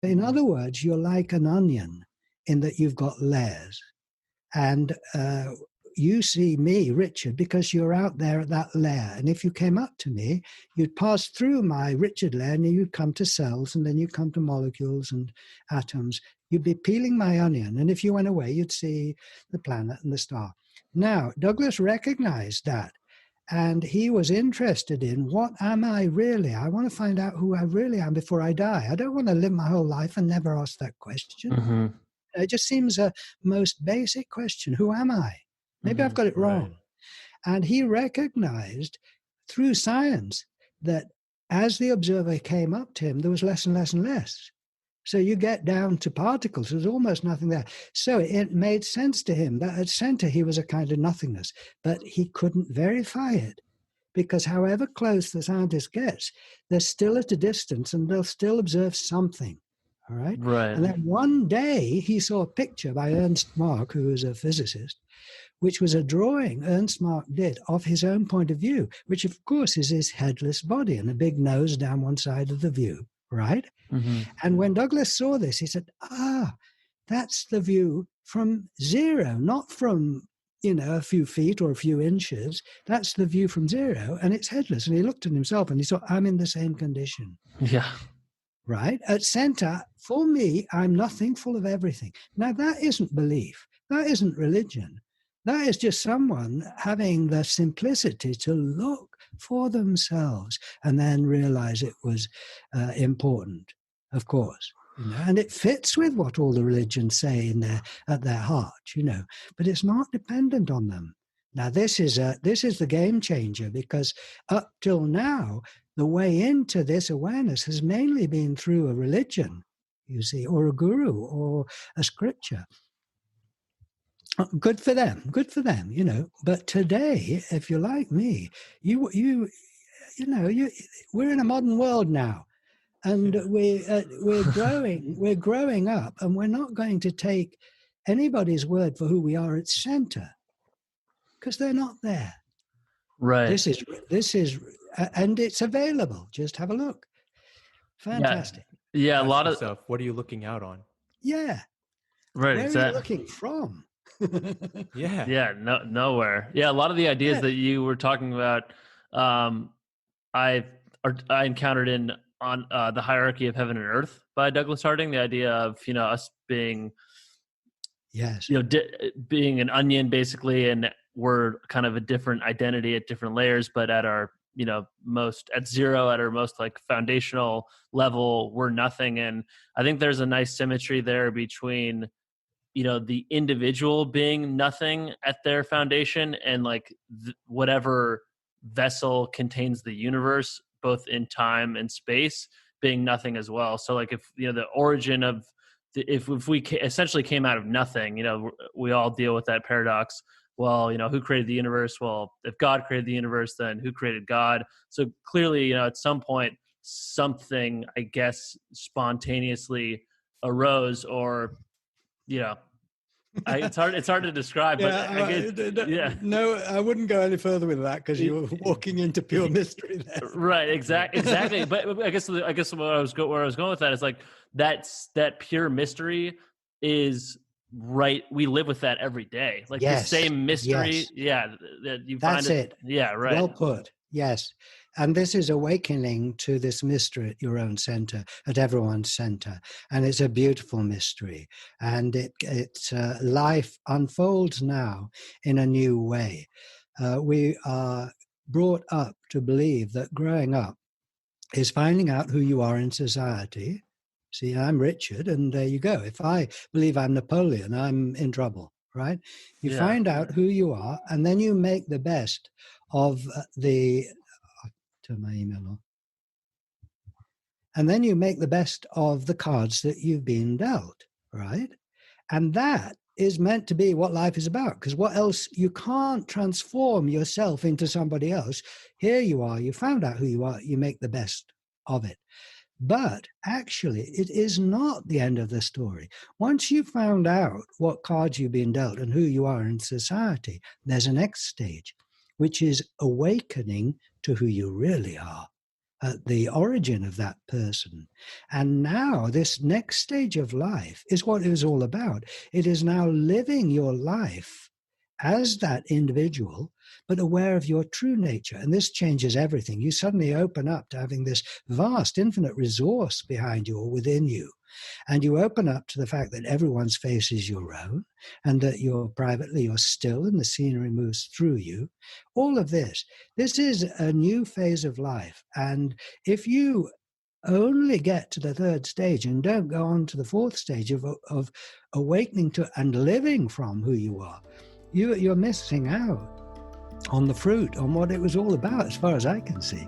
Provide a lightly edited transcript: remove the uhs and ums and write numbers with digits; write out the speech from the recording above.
In other words, you're like an onion in that you've got layers. And you see me, Richard, because you're out there at that layer. And if you came up to me, you'd pass through my Richard layer and you'd come to cells, and then you'd come to molecules and atoms. You'd be peeling my onion. And if you went away, you'd see the planet and the star. Now, Douglas recognized that. And he was interested in, what am I really? I want to find out who I really am before I die. I don't want to live my whole life and never ask that question. Mm-hmm. It just seems a most basic question. Who am I? Maybe I've got it wrong. Right. And he recognized through science that as the observer came up to him, there was less and less and less. So you get down to particles, there's almost nothing there. So it made sense to him that at center he was a kind of nothingness, but he couldn't verify it, because however close the scientist gets, they're still at a distance and they'll still observe something. All right. Right. And then one day he saw a picture by Ernst Mach, who was a physicist, which was a drawing Ernst Mach did of his own point of view, which of course is his headless body and a big nose down one side of the view. Right. Mm-hmm. And when Douglas saw this, he said, that's the view from zero, not from, a few feet or a few inches. That's the view from zero, and it's headless. And he looked at himself and he thought, I'm in the same condition. Yeah. Right? At center, for me, I'm nothing, full of everything. Now, that isn't belief. That isn't religion. That is just someone having the simplicity to look for themselves and then realize it was important, of course. And it fits with what all the religions say at their heart, but it's not dependent on them. Now, this is the game changer, because up till now, the way into this awareness has mainly been through a religion, you see, or a guru or a scripture. Good for them, But today, if you're like me, we're in a modern world now, and we're growing up, and we're not going to take anybody's word for who we are at center, because they're not there. Right. This is, and it's available. Just have a look. Fantastic. Yeah, a lot of stuff. What are you looking out on? Yeah. Right. Where are you looking from? Yeah. Nowhere. Yeah. A lot of the ideas that you were talking about, I encountered on the Hierarchy of Heaven and Earth by Douglas Harding. The idea of us being, being an onion basically, and we're kind of a different identity at different layers, but at our most at zero, at our most like foundational level, we're nothing. And I think there's a nice symmetry there between the individual being nothing at their foundation and like whatever vessel contains the universe, both in time and space, being nothing as well. So like if the origin of if we essentially came out of nothing, we all deal with that paradox. Well, who created the universe? Well, if God created the universe, then who created God? So clearly, at some point, something, I guess, spontaneously arose, or it's hard to describe. But no, I wouldn't go any further with that, because you were walking into pure mystery there. Right, exactly. But I guess where I was going with that is like that pure mystery is. Right, we live with that every day, like the same mystery. Yes. That you That's find it. Yeah, right. Well put. Yes, and this is awakening to this mystery at your own center, at everyone's center, and it's a beautiful mystery. And it's life unfolds now in a new way. We are brought up to believe that growing up is finding out who you are in society. See, I'm Richard, and there you go. If I believe I'm Napoleon, I'm in trouble, right? You find out who you are, and then you make the best of turn my email on. And then you make the best of the cards that you've been dealt, right? And that is meant to be what life is about, because what else? You can't transform yourself into somebody else. Here you are, you found out who you are, you make the best of it. But actually, it is not the end of the story. Once you've found out what cards you've been dealt and who you are in society, there's a next stage, which is awakening to who you really are. at the origin of that person. And now this next stage of life is what it was all about. It is now living your life as that individual, but aware of your true nature. And this changes everything. You suddenly open up to having this vast, infinite resource behind you or within you. And you open up to the fact that everyone's face is your own, and that you're still and the scenery moves through you. All of this is a new phase of life. And if you only get to the third stage and don't go on to the fourth stage of awakening to and living from who you are, you're missing out on the fruit, on what it was all about, as far as I can see.